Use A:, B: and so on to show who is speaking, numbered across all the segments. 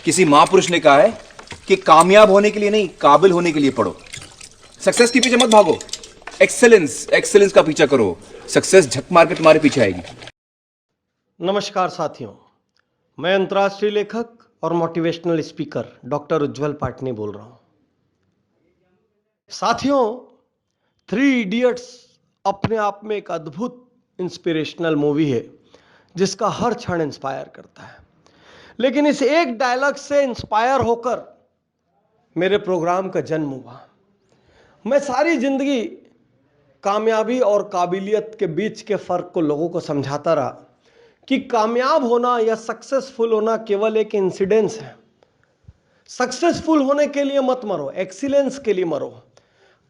A: किसी महापुरुष ने कहा है कि कामयाब होने के लिए नहीं, काबिल होने के लिए पढ़ो। सक्सेस के पीछे मत भागो, एक्सेलेंस का पीछा करो। सक्सेस झक मार के तुम्हारे पीछे आएगी।
B: नमस्कार साथियों, मैं अंतर्राष्ट्रीय लेखक और मोटिवेशनल स्पीकर डॉक्टर उज्जवल पाटनी बोल रहा हूं। साथियों, थ्री इडियट्स अपने आप में एक अद्भुत इंस्पिरेशनल मूवी है जिसका हर क्षण इंस्पायर करता है। लेकिन इस एक डायलॉग से इंस्पायर होकर मेरे प्रोग्राम का जन्म हुआ। मैं सारी जिंदगी कामयाबी और काबिलियत के बीच के फर्क को लोगों को समझाता रहा कि कामयाब होना या सक्सेसफुल होना केवल एक इंसिडेंस है। सक्सेसफुल होने के लिए मत मरो, एक्सीलेंस के लिए मरो।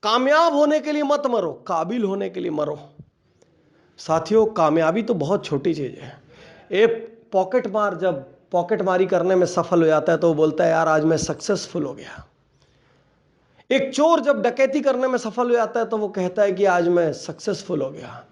B: कामयाब होने के लिए मत मरो, काबिल होने के लिए मरो। साथियों, कामयाबी तो बहुत छोटी चीज है। एक पॉकेटमार जब पॉकेटमारी करने में सफल हो जाता है तो वो बोलता है, यार आज मैं सक्सेसफुल हो गया। एक चोर जब डकैती करने में सफल हो जाता है तो वो कहता है कि आज मैं सक्सेसफुल हो गया।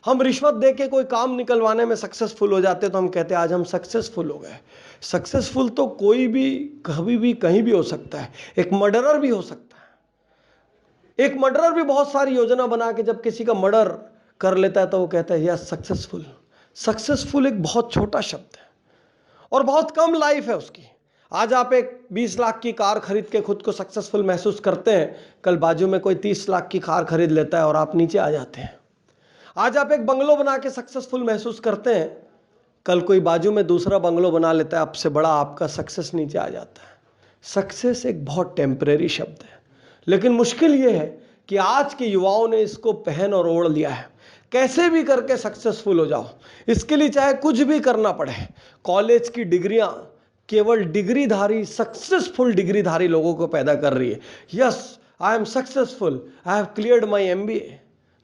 B: हम रिश्वत दे के कोई काम निकलवाने में सक्सेसफुल हो जाते तो हम कहते हैं आज हम सक्सेसफुल हो गए। सक्सेसफुल तो कोई भी कभी भी कहीं भी हो सकता है। एक मर्डरर भी हो सकता है। एक मर्डरर भी बहुत सारी योजना बना के जब किसी का मर्डर कर लेता है तो वो कहता है यस सक्सेसफुल। सक्सेसफुल एक बहुत छोटा शब्द है और बहुत कम लाइफ है उसकी। आज आप एक 20 लाख की कार खरीद के खुद को सक्सेसफुल महसूस करते हैं, कल बाजू में कोई 30 लाख की कार खरीद लेता है और आप नीचे आ जाते हैं। आज आप एक बंगलो बना के सक्सेसफुल महसूस करते हैं, कल कोई बाजू में दूसरा बंगलो बना लेता है, आपसे बड़ा, आपका सक्सेस नीचे आ जाता है। सक्सेस एक बहुत टेम्परेरी शब्द है, लेकिन मुश्किल यह है कि आज के युवाओं ने इसको पहन और ओढ़ लिया है। कैसे भी करके सक्सेसफुल हो जाओ, इसके लिए चाहे कुछ भी करना पड़े। कॉलेज की डिग्रियां केवल डिग्रीधारी, सक्सेसफुल डिग्रीधारी लोगों को पैदा कर रही है। Yes, I am successful, I have cleared my MBA,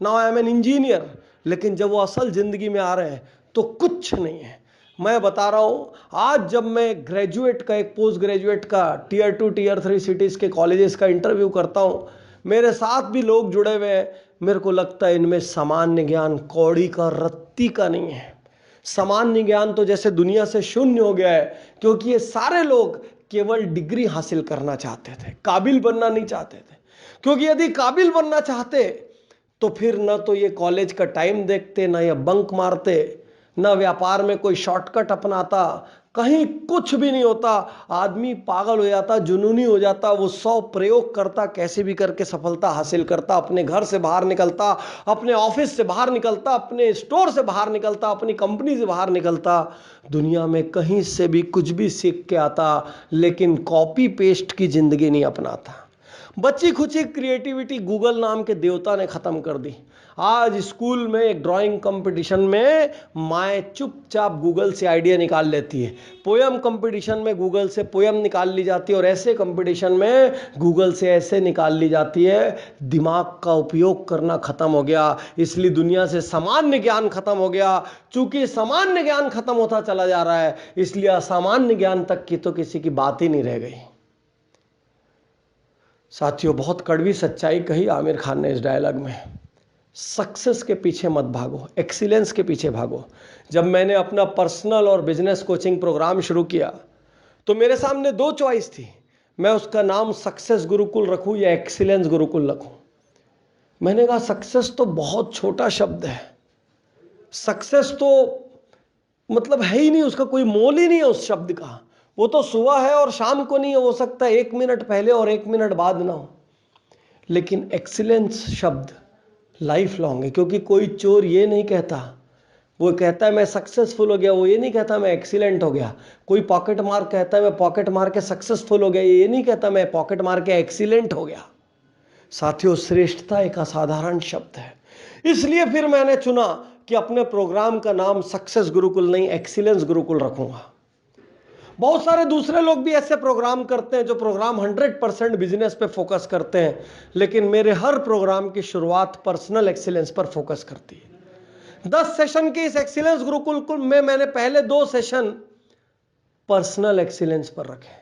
B: now I am an engineer. लेकिन जब वो असल जिंदगी में आ रहे हैं तो कुछ नहीं है। मैं बता रहा हूं, आज जब मैं ग्रेजुएट का, एक पोस्ट ग्रेजुएट का Tier 2 Tier 3 सिटीज के कॉलेजेस का इंटरव्यू करता हूं, मेरे साथ भी लोग जुड़े हुए हैं। मेरे को लगता है इनमें सामान्य ज्ञान कौड़ी का, रत्ती का नहीं है। सामान्य ज्ञान तो जैसे दुनिया से शून्य हो गया है, क्योंकि ये सारे लोग केवल डिग्री हासिल करना चाहते थे, काबिल बनना नहीं चाहते थे। क्योंकि यदि काबिल बनना चाहते तो फिर न तो ये कॉलेज का टाइम देखते, ना ये बंक मारते, ना व्यापार में कोई शॉर्टकट अपनाता, कहीं कुछ भी नहीं होता। आदमी पागल हो जाता, जुनूनी हो जाता, वो 100 प्रयोग करता, कैसे भी करके सफलता हासिल करता, अपने घर से बाहर निकलता, अपने ऑफिस से बाहर निकलता, अपने स्टोर से बाहर निकलता, अपनी कंपनी से बाहर निकलता, दुनिया में कहीं से भी कुछ भी सीख के आता, लेकिन कॉपी पेस्ट की जिंदगी नहीं अपनाता। बच्ची खुची क्रिएटिविटी गूगल नाम के देवता ने खत्म कर दी। आज स्कूल में एक ड्राइंग कंपटीशन में माए चुपचाप गूगल से आइडिया निकाल लेती है, पोयम कंपटीशन में गूगल से पोयम निकाल ली जाती है, और ऐसे कंपटीशन में गूगल से ऐसे निकाल ली जाती है। दिमाग का उपयोग करना खत्म हो गया, इसलिए दुनिया से सामान्य ज्ञान खत्म हो गया। चूंकि सामान्य ज्ञान खत्म होता चला जा रहा है, इसलिए असामान्य ज्ञान तक की तो किसी की बात ही नहीं रह गई। साथियों, बहुत कड़वी सच्चाई कही आमिर खान ने इस डायलॉग में। सक्सेस के पीछे मत भागो, एक्सीलेंस के पीछे भागो। जब मैंने अपना पर्सनल और बिजनेस कोचिंग प्रोग्राम शुरू किया तो मेरे सामने 2 चॉइस थी, मैं उसका नाम सक्सेस गुरुकुल रखूं या एक्सीलेंस गुरुकुल रखूं। मैंने कहा सक्सेस तो बहुत छोटा शब्द है, सक्सेस तो मतलब है ही नहीं, उसका कोई मोल ही नहीं है उस शब्द का। वो तो सुबह है और शाम को नहीं हो सकता, 1 मिनट पहले और 1 मिनट बाद ना हो। लेकिन एक्सीलेंस शब्द लाइफ लॉन्ग है, क्योंकि कोई चोर ये नहीं कहता, वो कहता है मैं सक्सेसफुल हो गया, वो ये नहीं कहता मैं एक्सीलेंट हो गया। कोई पॉकेट मार कहता है मैं पॉकेट मार के सक्सेसफुल हो गया, ये नहीं कहता मैं पॉकेट मार के एक्सीलेंट हो गया। साथियों, श्रेष्ठता एक असाधारण शब्द है। इसलिए फिर मैंने चुना कि अपने प्रोग्राम का नाम सक्सेस गुरुकुल नहीं, एक्सीलेंस गुरुकुल रखूंगा। बहुत सारे दूसरे लोग भी ऐसे प्रोग्राम करते हैं जो प्रोग्राम 100% बिजनेस पे फोकस करते हैं, लेकिन मेरे हर प्रोग्राम की शुरुआत पर्सनल एक्सीलेंस पर फोकस करती है। 10 सेशन के इस एक्सीलेंस गुरुकुल में मैंने पहले 2 सेशन पर्सनल एक्सीलेंस पर रखे,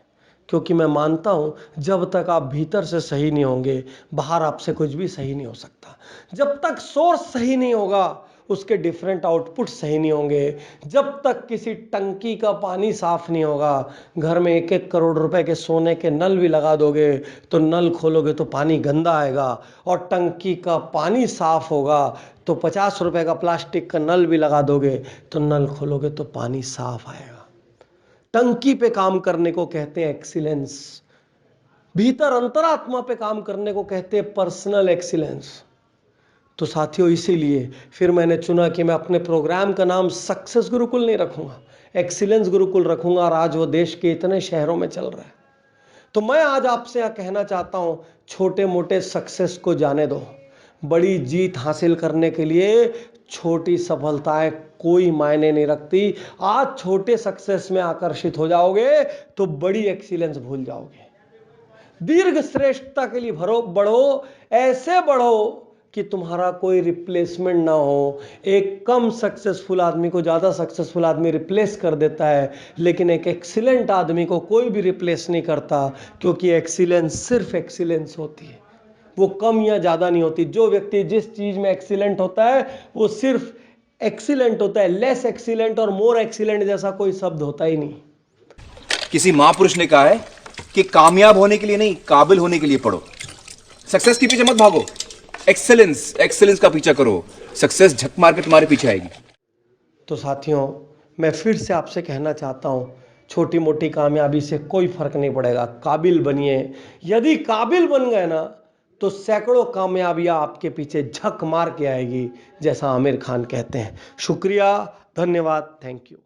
B: क्योंकि मैं मानता हूं जब तक आप भीतर से सही नहीं होंगे, बाहर आपसे कुछ भी सही नहीं हो सकता। जब तक सोर्स सही नहीं होगा, उसके डिफरेंट आउटपुट सही नहीं होंगे, जब तक किसी टंकी का पानी साफ नहीं होगा, घर में 1-1 करोड़ रुपए के सोने के नल भी लगा दोगे तो नल खोलोगे तो पानी गंदा आएगा, और टंकी का पानी साफ होगा तो 50 रुपए का प्लास्टिक का नल भी लगा दोगे तो नल खोलोगे तो पानी साफ आएगा। टंकी पे काम करने को कहते हैं एक्सीलेंस, भीतर अंतरात्मा पे काम करने को कहते हैं पर्सनल एक्सीलेंस। तो साथियों, इसीलिए फिर मैंने चुना कि मैं अपने प्रोग्राम का नाम सक्सेस गुरुकुल नहीं रखूंगा, एक्सीलेंस गुरुकुल रखूंगा, और आज वो देश के इतने शहरों में चल रहा है। तो मैं आज आपसे यह कहना चाहता हूं, छोटे मोटे सक्सेस को जाने दो, बड़ी जीत हासिल करने के लिए छोटी सफलताएं कोई मायने नहीं रखती। आज छोटे सक्सेस में आकर्षित हो जाओगे तो बड़ी एक्सीलेंस भूल जाओगे। दीर्घ श्रेष्ठता के लिए बढ़ो, ऐसे बढ़ो कि तुम्हारा कोई रिप्लेसमेंट ना हो। एक कम सक्सेसफुल आदमी को ज़्यादा सक्सेसफुल आदमी रिप्लेस कर देता है, लेकिन एक एक्सीलेंट आदमी को कोई भी रिप्लेस नहीं करता, क्योंकि एक्सीलेंस सिर्फ एक्सीलेंस होती है, वो कम या ज़्यादा नहीं होती। जो व्यक्ति जिस चीज़ में एक्सीलेंट होता है वो सिर्फ एक्सीलेंट होता है, लेस एक्सीलेंट और मोर एक्सीलेंट जैसा कोई शब्द होता ही नहीं।
A: किसी महापुरुष ने कहा है कि कामयाब होने के लिए नहीं, काबिल होने के लिए पढ़ो। सक्सेस के पीछे मत भागो, एक्सेलेंस एक्सेलेंस का पीछा करो। सक्सेस झक मार के तुम्हारे पीछे आएगी।
B: तो साथियों, मैं फिर से आपसे कहना चाहता हूं, छोटी मोटी कामयाबी से कोई फर्क नहीं पड़ेगा, काबिल बनिए। यदि काबिल बन गए ना तो सैकड़ों कामयाबियां आपके पीछे झक मार के आएगी, जैसा आमिर खान कहते हैं। शुक्रिया, धन्यवाद, थैंक यू।